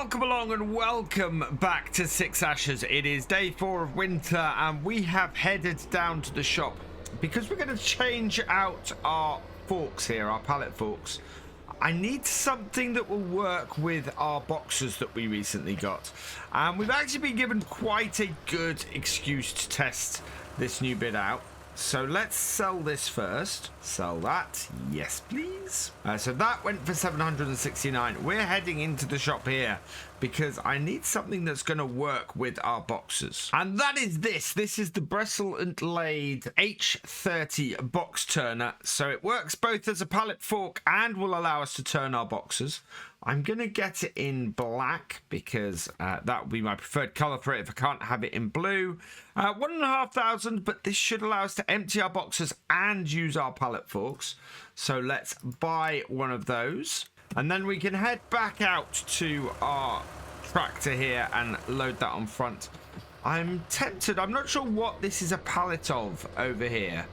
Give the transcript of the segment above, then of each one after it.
Welcome along and welcome back to Six Ashes. It is day 4 of winter and we have headed down to the shop because we're going to change out our forks here, our pallet forks. I need something that will work with our boxes that we recently got. And we've actually been given quite a good excuse to test this new bit out. So let's sell this first. Sell that. Yes, please. So that went for 769. We're heading into the shop here because I need something that's going to work with our boxes. And that is this. This is the Bristle and Laid H30 box turner. So it works both as a pallet fork and will allow us to turn our boxes. I'm going to get it in black because that would be my preferred colour for it if I can't have it in blue. 1,500, but this should allow us to empty our boxes and use our pallet forks. So let's buy one of those. And then we can head back out to our tractor here and load that on front. I'm tempted. I'm not sure what this is a pallet of over here.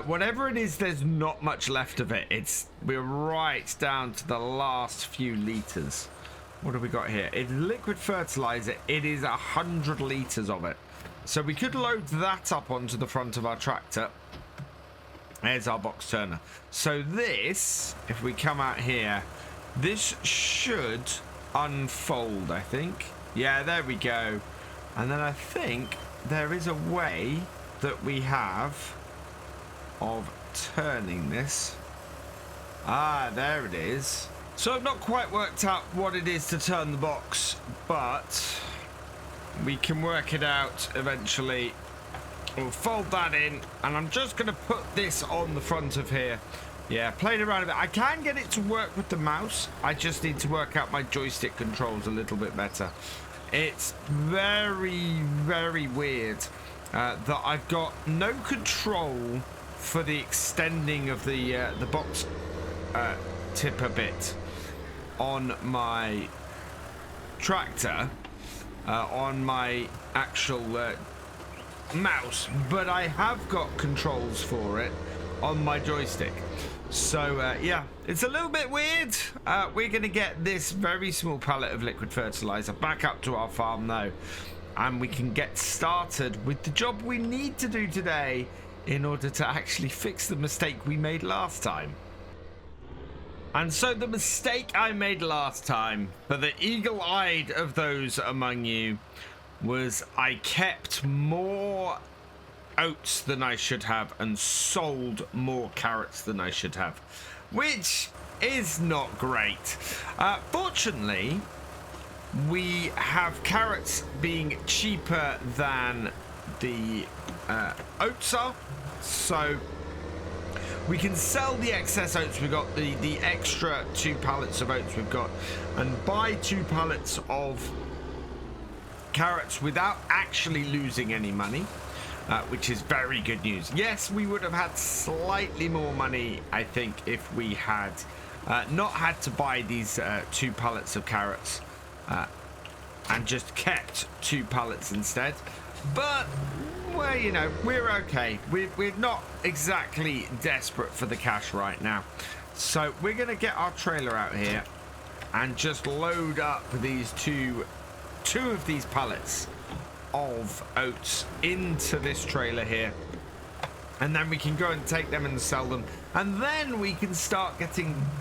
Whatever it is, there's not much left of it. We're right down to the last few litres. What have we got here? It's liquid fertilizer. It is 100 litres of it. So we could load that up onto the front of our tractor. There's our box turner. So this, if we come out here, this should unfold, I think. Yeah, there we go. And then I think there is a way that we have of turning this. Ah, there it is. So I've not quite worked out what it is to turn the box, but we can work it out eventually. We'll fold that in, and I'm just going to put this on the front of here. Yeah, played around a bit. I can get it to work with the mouse. I just need to work out my joystick controls a little bit better. It's very, very weird that I've got no control for the extending of the box tipper bit on my tractor, on my actual mouse, but I have got controls for it on my joystick. So yeah, it's a little bit weird. We're going to get this very small pallet of liquid fertilizer back up to our farm though, and we can get started with the job we need to do today in order to actually fix the mistake we made last time. And so the mistake I made last time, for the eagle-eyed of those among you, was I kept more oats than I should have and sold more carrots than I should have, which is not great. Fortunately, we have carrots being cheaper than the oats are, so we can sell the excess oats we've got, the extra 2 pallets of oats we've got, and buy 2 pallets of carrots without actually losing any money, which is very good news. Yes, we would have had slightly more money, I think, if we had not had to buy these 2 pallets of carrots and just kept 2 pallets instead. But, well, you know, we're okay. We're not exactly desperate for the cash right now. So we're going to get our trailer out here and just load up these two of these pallets of oats into this trailer here. And then we can go and take them and sell them. And then we can start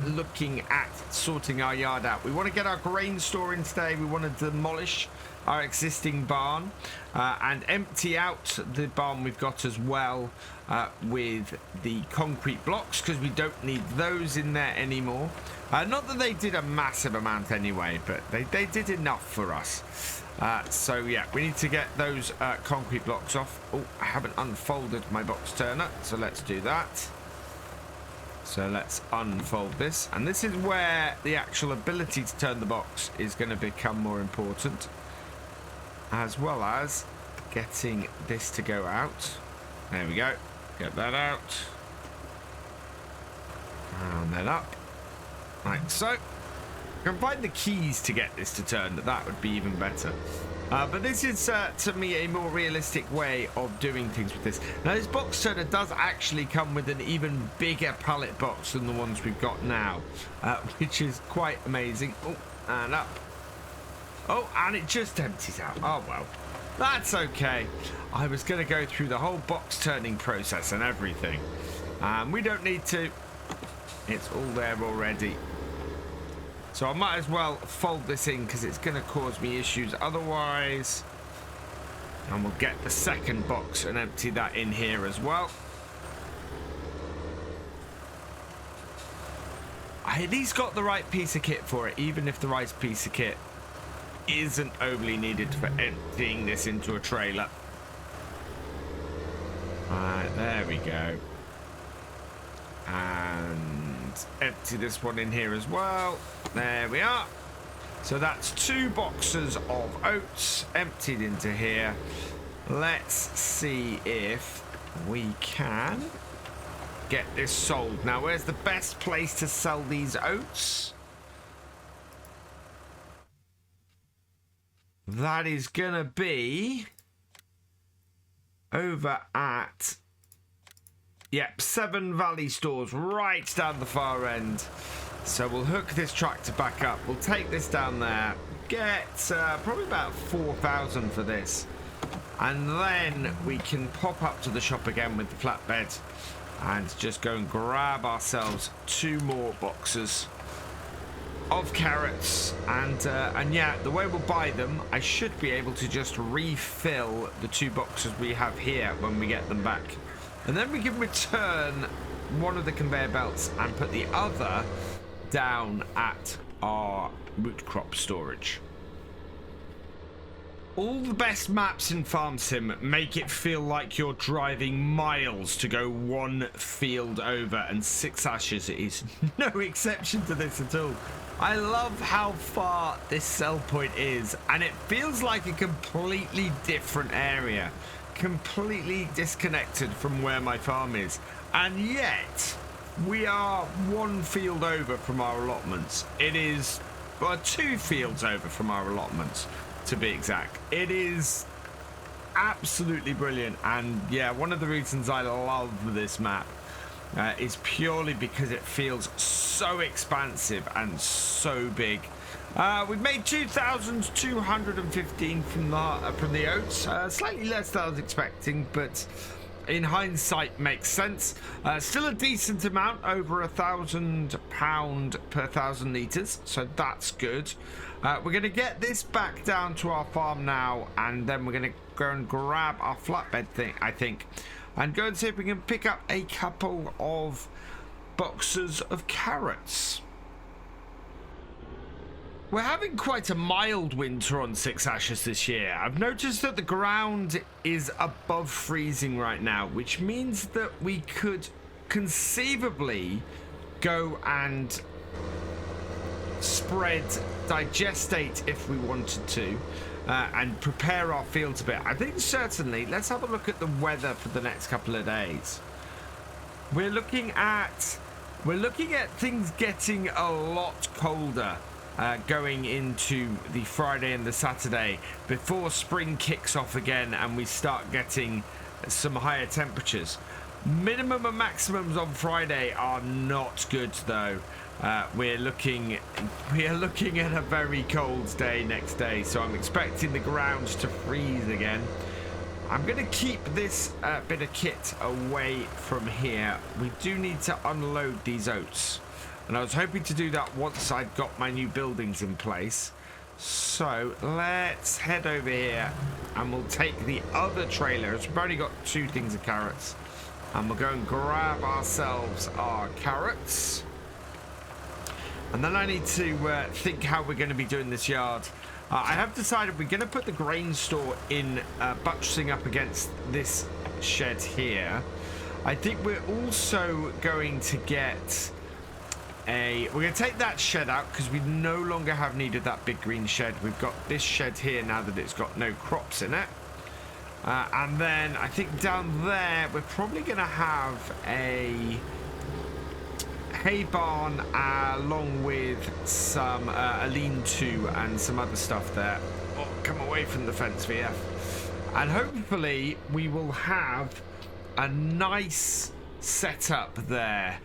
looking at sorting our yard out. We want to get our grain store in today. We want to demolish our existing barn and empty out the barn we've got as well with the concrete blocks, because we don't need those in there anymore. Not that they did a massive amount anyway, but they did enough for us. So yeah, we need to get those concrete blocks off. Oh, I haven't unfolded my box turner, so let's do that. So let's unfold this, and this is where the actual ability to turn the box is going to become more important, as well as getting this to go out. There we go. Get that out. And then up. Like so. I can find the keys to get this to turn, that would be even better. But this is, to me, a more realistic way of doing things with this. Now, this box turner does actually come with an even bigger pallet box than the ones we've got now, which is quite amazing. Oh, and up. Oh, and it just empties out. Oh, well. That's okay. I was going to go through the whole box turning process and everything. We don't need to. It's all there already. So I might as well fold this in because it's going to cause me issues otherwise. And we'll get the second box and empty that in here as well. I at least got the right piece of kit for it, even if the right piece of kit isn't overly needed for emptying this into a trailer. Right, there we go. And empty this one in here as well. There we are. So that's 2 boxes of oats emptied into here. Let's see if we can get this sold. Now, where's the best place to sell these oats? That is gonna be over at, yep, 7 Valley stores right down the far end. So we'll hook this tractor back up. We'll take this down there, get probably about 4,000 for this, and then we can pop up to the shop again with the flatbed and just go and grab ourselves 2 more boxes of carrots. And yeah, the way we'll buy them, I should be able to just refill the 2 boxes we have here when we get them back, and then we can return one of the conveyor belts and put the other down at our root crop storage. All the best maps in Farm Sim make it feel like you're driving miles to go 1 field over, and 6 Ashes is no exception to this at all. I love how far this sell point is, and it feels like a completely different area, completely disconnected from where my farm is, and yet we are 1 field over from our allotments. It is, well, 2 fields over from our allotments, to be exact. It is absolutely brilliant, and yeah, one of the reasons I love this map is purely because it feels so expansive and so big. We've made 2,215 from the oats, slightly less than I was expecting, but in hindsight makes sense. Still a decent amount, over £1,000 per 1,000 litres, so that's good. We're going to get this back down to our farm now, and then we're going to go and grab our flatbed thing, I think, and go and see if we can pick up a couple of boxes of carrots. We're having quite a mild winter on 6 Ashes this year. I've noticed that the ground is above freezing right now, which means that we could conceivably go and spread digestate if we wanted to, and prepare our fields a bit. I think certainly, let's have a look at the weather for the next couple of days. We're looking at things getting a lot colder going into the Friday and the Saturday before spring kicks off again and we start getting some higher temperatures. Minimum and maximums on Friday are not good though. We are looking at a very cold day next day, so I'm expecting the ground to freeze again. I'm going to keep this bit of kit away from here. We do need to unload these oats, and I was hoping to do that once I'd got my new buildings in place. So let's head over here and we'll take the other trailers. We've only got 2 things of carrots, and we'll go and grab ourselves our carrots. And then I need to think how we're going to be doing this yard. I have decided we're going to put the grain store in, buttressing up against this shed here. I think we're also going to get we're going to take that shed out because we no longer have need of that big green shed. We've got this shed here now that it's got no crops in it. And then I think down there we're probably going to have a hay barn along with some a lean-to and some other stuff there. Oh, come away from the fence, VF. And hopefully we will have a nice setup there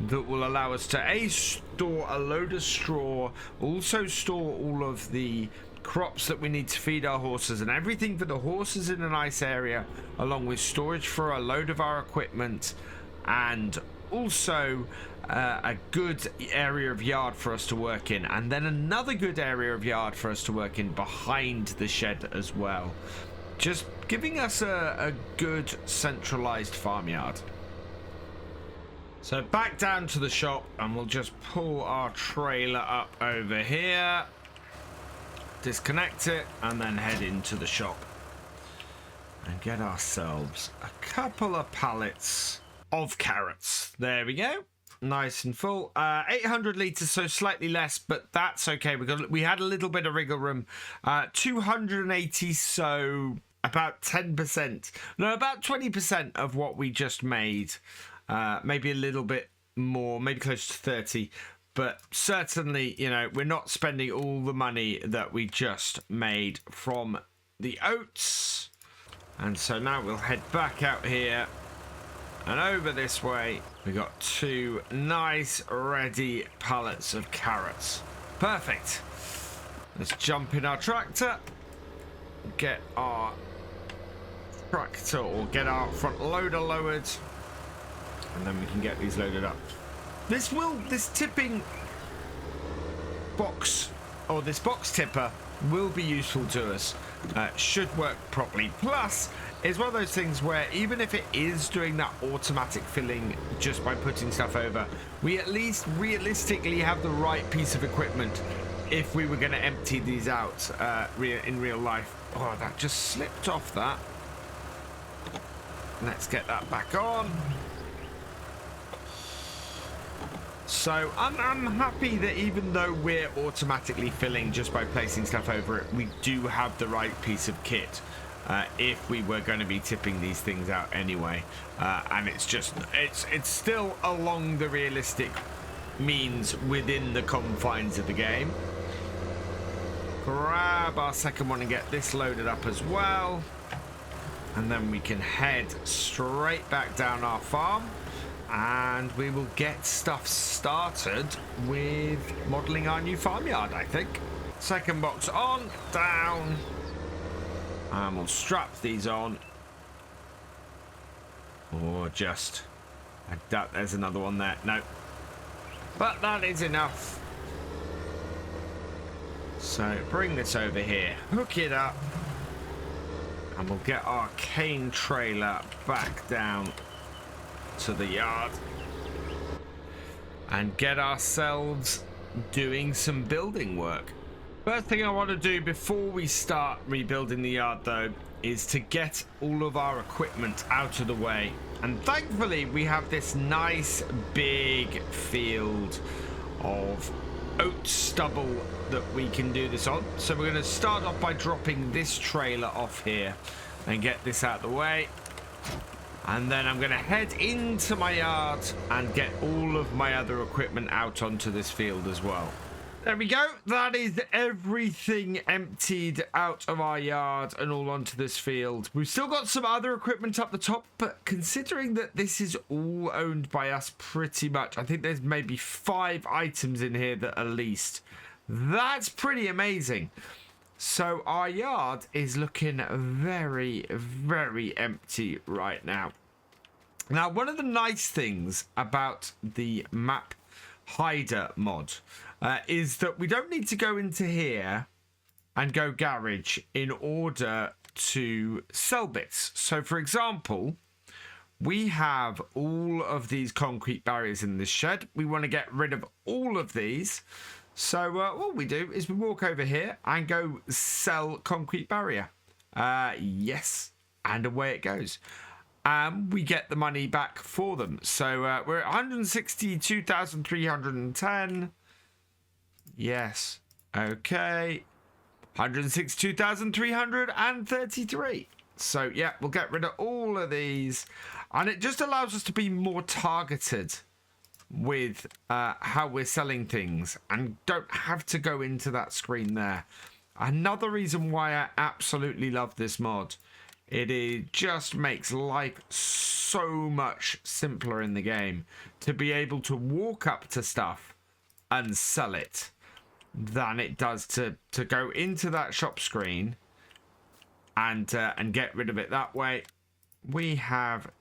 that will allow us to store a load of straw, also store all of the crops that we need to feed our horses, and everything for the horses in a nice area, along with storage for a load of our equipment, and also a good area of yard for us to work in, and then another good area of yard for us to work in behind the shed as well. Just giving us a good centralized farmyard. So back down to the shop, and we'll just pull our trailer up over here, disconnect it, and then head into the shop and get ourselves a couple of pallets of carrots. There we go, nice and full. 800 liters, so slightly less, but that's okay. We had a little bit of wriggle room. 280, so about 10%, no, about 20% of what we just made. Maybe a little bit more, maybe close to 30, but certainly, you know, we're not spending all the money that we just made from the oats. And so now we'll head back out here and over this way. We got 2 nice ready pallets of carrots. Perfect. Let's jump in our tractor, get our tractor, or get our front loader lowered, and then we can get these loaded up. This tipping box, or this box tipper, will be useful to us. Should work properly. Plus, it's one of those things where even if it is doing that automatic filling just by putting stuff over, we at least realistically have the right piece of equipment if we were going to empty these out in real life. Oh, that just slipped off that. Let's get that back on. So I'm happy that even though we're automatically filling just by placing stuff over it, we do have the right piece of kit if we were going to be tipping these things out anyway. And it's still along the realistic means within the confines of the game. Grab our second one and get this loaded up as well. And then we can head straight back down our farm. And we will get stuff started with modeling our new farmyard, I think. Second box on, down. And we'll strap these on. Or just... I doubt there's another one there. No. But that is enough. So bring this over here. Hook it up. And we'll get our cane trailer back down to the yard and get ourselves doing some building work. First thing I want to do before we start rebuilding the yard, though, is to get all of our equipment out of the way. And thankfully we have this nice big field of oat stubble that we can do this on. So we're going to start off by dropping this trailer off here and get this out of the way. And then I'm going to head into my yard and get all of my other equipment out onto this field as well. There we go. That is everything emptied out of our yard and all onto this field. We've still got some other equipment up the top, but considering that this is all owned by us pretty much, I think there's maybe 5 items in here that are leased. That's pretty amazing. So our yard is looking very, very empty right now. Now, one of the nice things about the map hider mod is that we don't need to go into here and go garage in order to sell bits. So, for example, we have all of these concrete barriers in this shed. We want to get rid of all of these. So what we do is we walk over here and go sell concrete barrier. Yes, and away it goes. We get the money back for them. So we're at 162,310. Yes. Okay. 162,333. So yeah, we'll get rid of all of these. And it just allows us to be more targeted with how we're selling things and don't have to go into that screen there. Another reason why I absolutely love this mod, it just makes life so much simpler in the game to be able to walk up to stuff and sell it. than it does to go into that shop screen and get rid of it that way. We have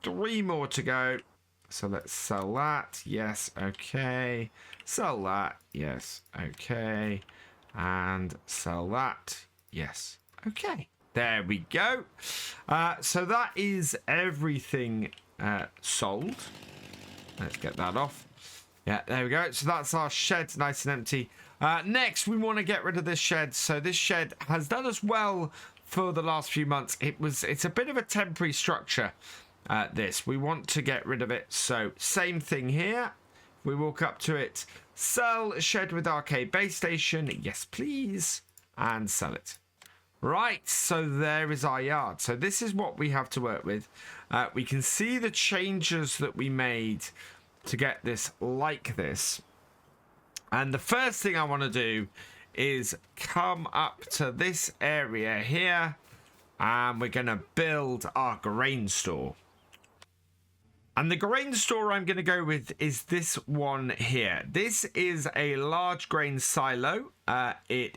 3 more to go. So let's sell that. Yes, okay. Sell that. Yes, okay. And sell that. Yes, okay. There we go. So that is everything sold. Let's get that off. Yeah, there we go. So that's our shed, nice and empty. Next, we want to get rid of this shed. So this shed has done us well for the last few months. It's a bit of a temporary structure. We want to get rid of it. So same thing here. We walk up to it. Sell shed with arcade base station. Yes, please. And sell it. Right, so there is our yard. So this is what we have to work with. We can see the changes that we made to get this like this. And the first thing I want to do is come up to this area here. And we're going to build our grain store. And the grain store I'm going to go with is this one here. This is a large grain silo. It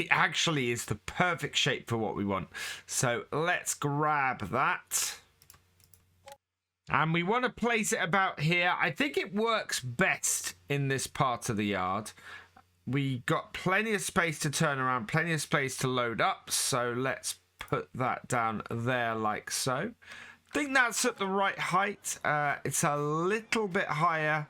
actually is the perfect shape for what we want. So let's grab that. And we want to place it about here. I think it works best in this part of the yard. We got plenty of space to turn around, plenty of space to load up. So let's put that down there like so. I think that's at the right height. It's a little bit higher,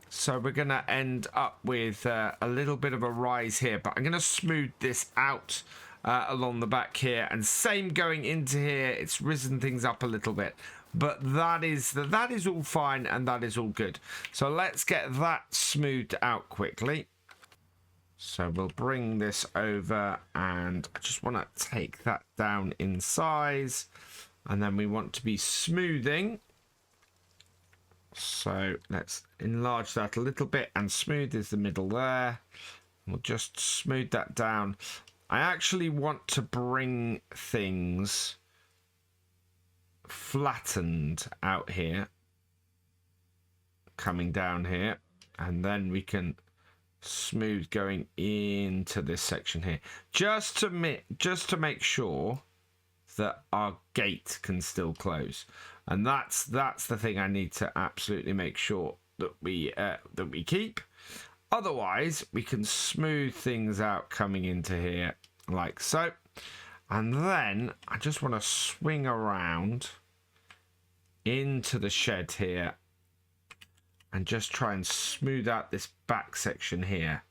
so we're going to end up with a little bit of a rise here, but I'm going to smooth this out along the back here, and same going into here. It's risen things up a little bit, but that is all fine, and that is all good. So let's get that smoothed out quickly. So we'll bring this over, and I just want to take that down in size. And then we want to be smoothing. So let's enlarge that a little bit, and smooth is the middle there. We'll just smooth that down. I actually want to bring things flattened out here, coming down here, and then we can smooth going into this section here, just to make sure that our gate can still close. And that's the thing I need to absolutely make sure that we keep. Otherwise, we can smooth things out coming into here like so. And then I just want to swing around into the shed here and just try and smooth out this back section here,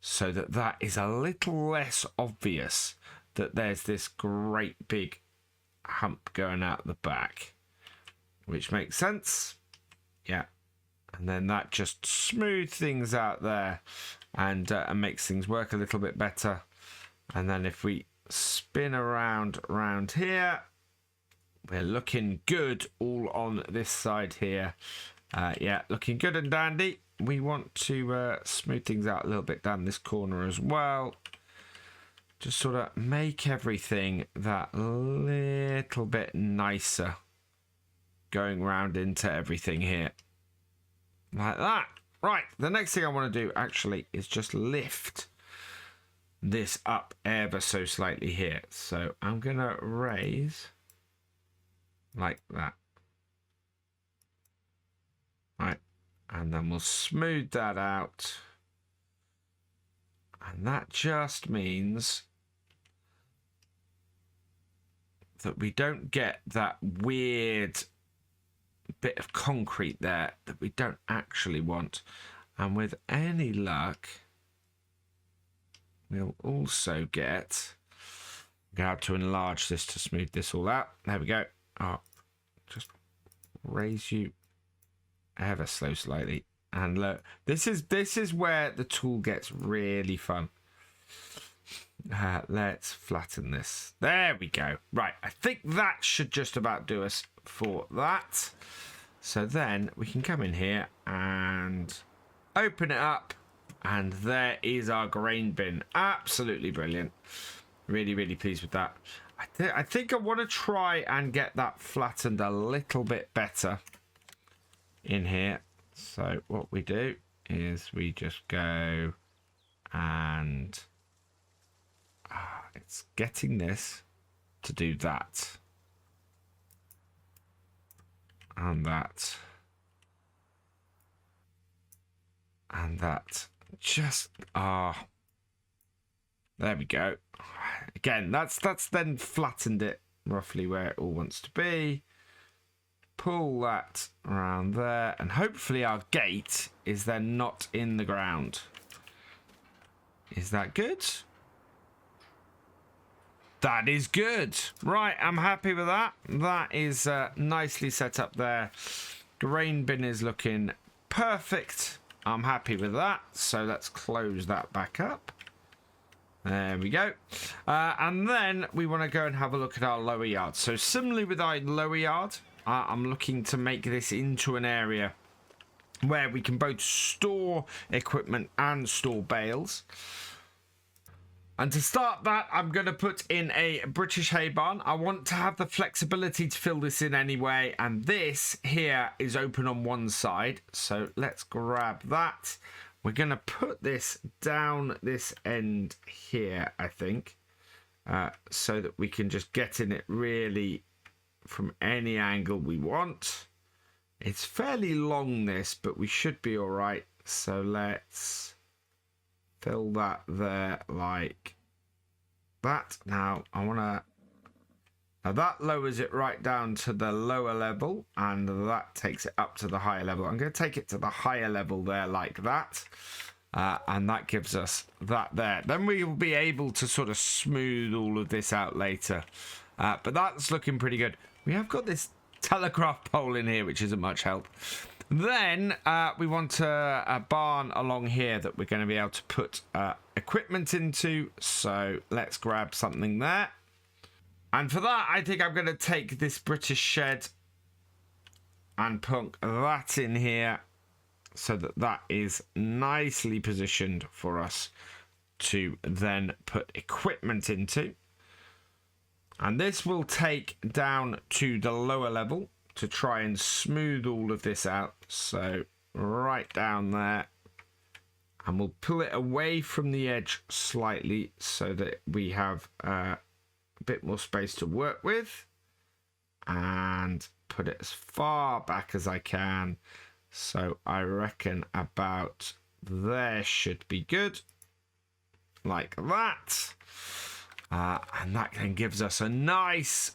so that is a little less obvious that there's this great big hump going out the back, which makes sense. Yeah, and then that just smooths things out there and makes things work a little bit better. And then if we spin around here, we're looking good all on this side here. Yeah, looking good and dandy. We want to smooth things out a little bit down this corner as well. Just sort of make everything that little bit nicer going round into everything here. Like that. Right, the next thing I want to do actually is just lift this up ever so slightly here. So I'm going to raise like that. Right, and then we'll smooth that out. And that just means that we don't get that weird bit of concrete there that we don't actually want. And with any luck, we'll also get... I'm going to have to enlarge this to smooth this all out. There we go. Oh, just raise you ever so slightly. And look, this is where the tool gets really fun. Let's flatten this. There we go. Right, I think that should just about do us for that. So then we can come in here and open it up. And there is our grain bin. Absolutely brilliant. Really, really pleased with that. I think I want to try and get that flattened a little bit better in here. So what we do is we just go And it's getting this to do that. And that. And that. Just, there we go. Again, that's then flattened it roughly where it all wants to be. Pull that around there, and hopefully our gate is then not in the ground. Is that good? That is good. Right, I'm happy with that. That is nicely set up there. Grain bin is looking perfect. I'm happy with that. So let's close that back up. There we go. And then we want to go and have a look at our lower yard. So similarly with our lower yard, I'm looking to make this into an area where we can both store equipment and store bales. And to start that, I'm going to put in a British hay barn. I want to have the flexibility to fill this in anyway. And this here is open on one side. So let's grab that. We're going to put this down this end here, I think, so that we can just get in it really from any angle we want. It's fairly long, this, but we should be all right. So let's fill that there like that. Now I want to, now that lowers it right down to the lower level, and that takes it up to the higher level. I'm going to take it to the higher level there like that, and that gives us that there. Then we will be able to sort of smooth all of this out later, but that's looking pretty good. We have got this telegraph pole in here, which isn't much help. Then we want a barn along here that we're going to be able to put equipment into. So let's grab something there. And for that, I think I'm going to take this British shed and plunk that in here so that that is nicely positioned for us to then put equipment into. And this will take down to the lower level to try and smooth all of this out. So right down there, and we'll pull it away from the edge slightly so that we have a bit more space to work with, and put it as far back as I can. So I reckon about there should be good, like that. And that then gives us a nice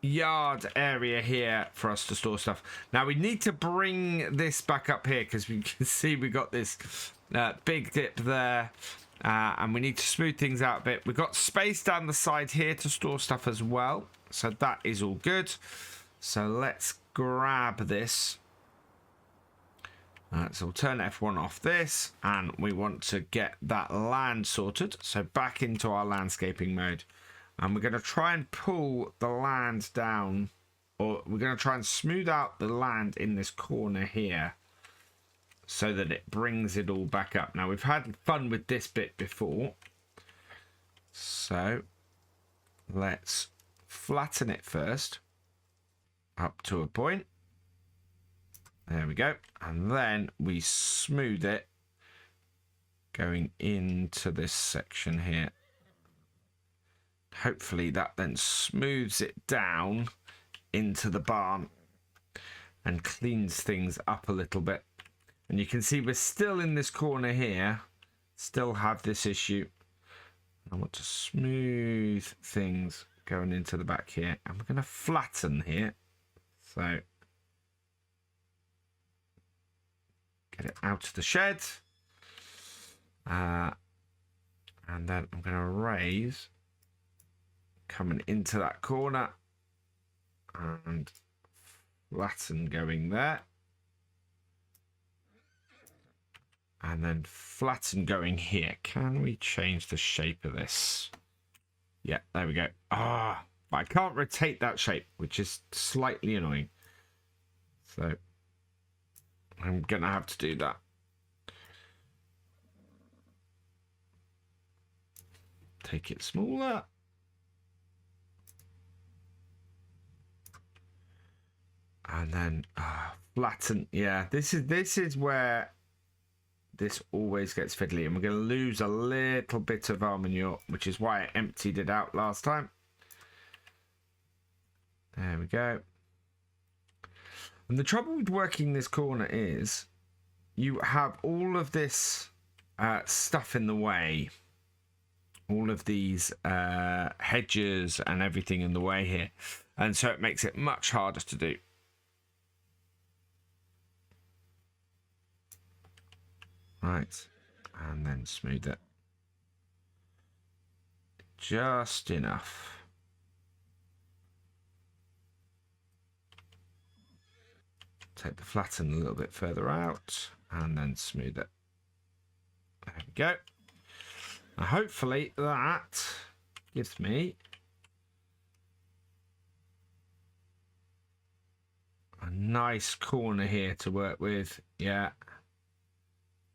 yard area here for us to store stuff. Now we need to bring this back up here because we can see we got this big dip there, and we need to smooth things out a bit. We've got space down the side here to store stuff as well, so that is all good. So let's grab this. So we'll turn F1 off this, and we want to get that land sorted. So back into our landscaping mode, and we're going to try and pull the land down, or we're going to try and smooth out the land in this corner here so that it brings it all back up. Now we've had fun with this bit before, so let's flatten it first up to a point. There we go. And then we smooth it going into this section here. Hopefully that then smooths it down into the barn and cleans things up a little bit. And you can see we're still in this corner here, still have this issue. I want to smooth things going into the back here, and we're going to flatten here. So get it out of the shed, and then I'm going to raise coming into that corner and flatten going there, and then flatten going here. Can we change the shape of this? Yeah, there we go. But I can't rotate that shape, which is slightly annoying, so I'm gonna have to do that. Take it smaller. And then flatten. Yeah, this is where this always gets fiddly, and we're going to lose a little bit of our manure, which is why I emptied it out last time. There we go. And the trouble with working this corner is you have all of this stuff in the way. All of these hedges and everything in the way here. And so it makes it much harder to do. Right. And then smooth it. Just enough. Take the flatten a little bit further out and then smooth it. There we go. Now hopefully that gives me a nice corner here to work with. Yeah.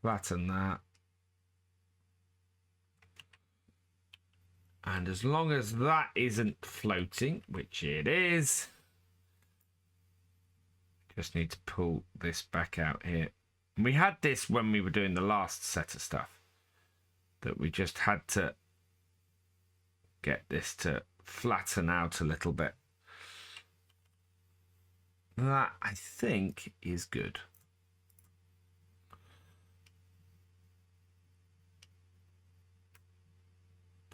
Flatten that. And as long as that isn't floating, which it is, just need to pull this back out here. And we had this when we were doing the last set of stuff, that we just had to get this to flatten out a little bit. That, I think, is good.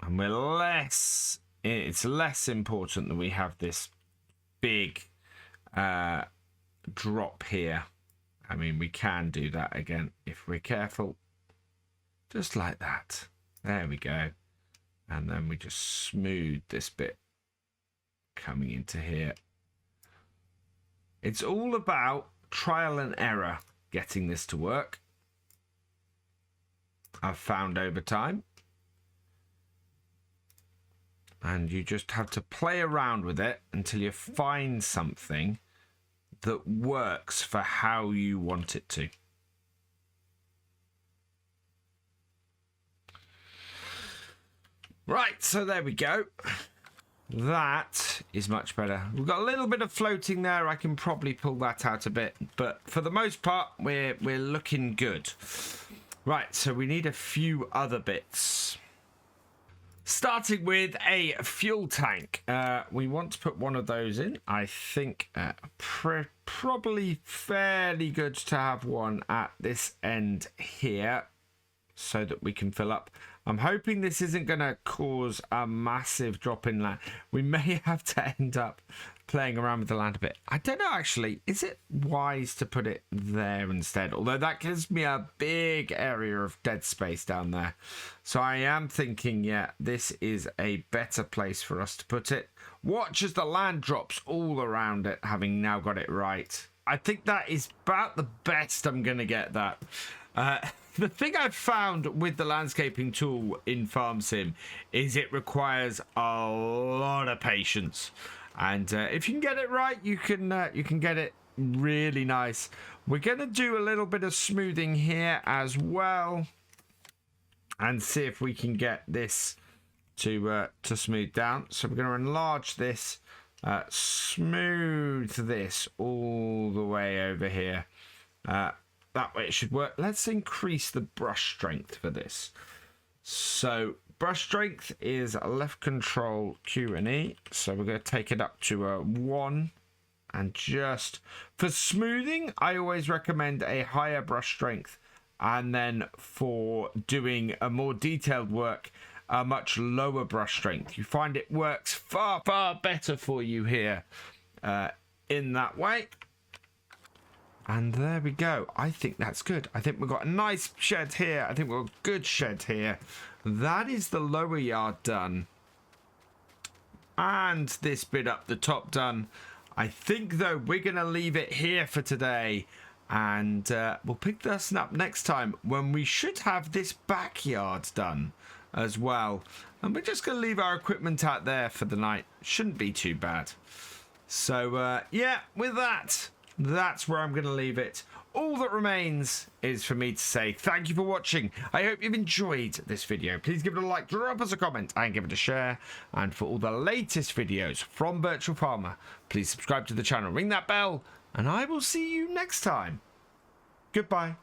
And it's less important that we have this big drop here. I mean, we can do that again if we're careful. Just like that. There we go. And then we just smooth this bit coming into here. It's all about trial and error getting this to work. I've found over time. And you just have to play around with it until you find something that works for how you want it to. Right, so there we go. That is much better. We've got a little bit of floating there. I can probably pull that out a bit, but for the most part, we're looking good. Right, so we need a few other bits. Starting with a fuel tank. We want to put one of those in. I think probably fairly good to have one at this end here so that we can fill up. I'm hoping this isn't going to cause a massive drop in land. We may have to end up playing around with the land a bit. I don't know, actually. Is it wise to put it there instead? Although that gives me a big area of dead space down there. So I am thinking, yeah, this is a better place for us to put it. Watch as the land drops all around it, having now got it right. I think that is about the best I'm going to get that. The thing I've found with the landscaping tool in Farm Sim is it requires a lot of patience. And if you can get it right, you can get it really nice. We're going to do a little bit of smoothing here as well, and see if we can get this to smooth down. So we're going to enlarge this, smooth this all the way over here. That way it should work. Let's increase the brush strength for this. So brush strength is left control Q and E. So we're going to take it up to a 1. And just for smoothing, I always recommend a higher brush strength. And then for doing a more detailed work, a much lower brush strength. You find it works far, far better for you here in that way. And there we go. I think that's good. I think we've got a nice shed here. I think we've got a good shed here. That is the lower yard done. And this bit up the top done. I think, though, we're going to leave it here for today. And we'll pick this up next time when we should have this backyard done as well. And we're just going to leave our equipment out there for the night. Shouldn't be too bad. So, yeah, with that, that's where I'm going to leave it. All that remains is for me to say thank you for watching. I hope you've enjoyed this video. Please give it a like, drop us a comment, and give it a share. And for all the latest videos from Virtual Farmer, please subscribe to the channel, ring that bell, and I will see you next time. Goodbye.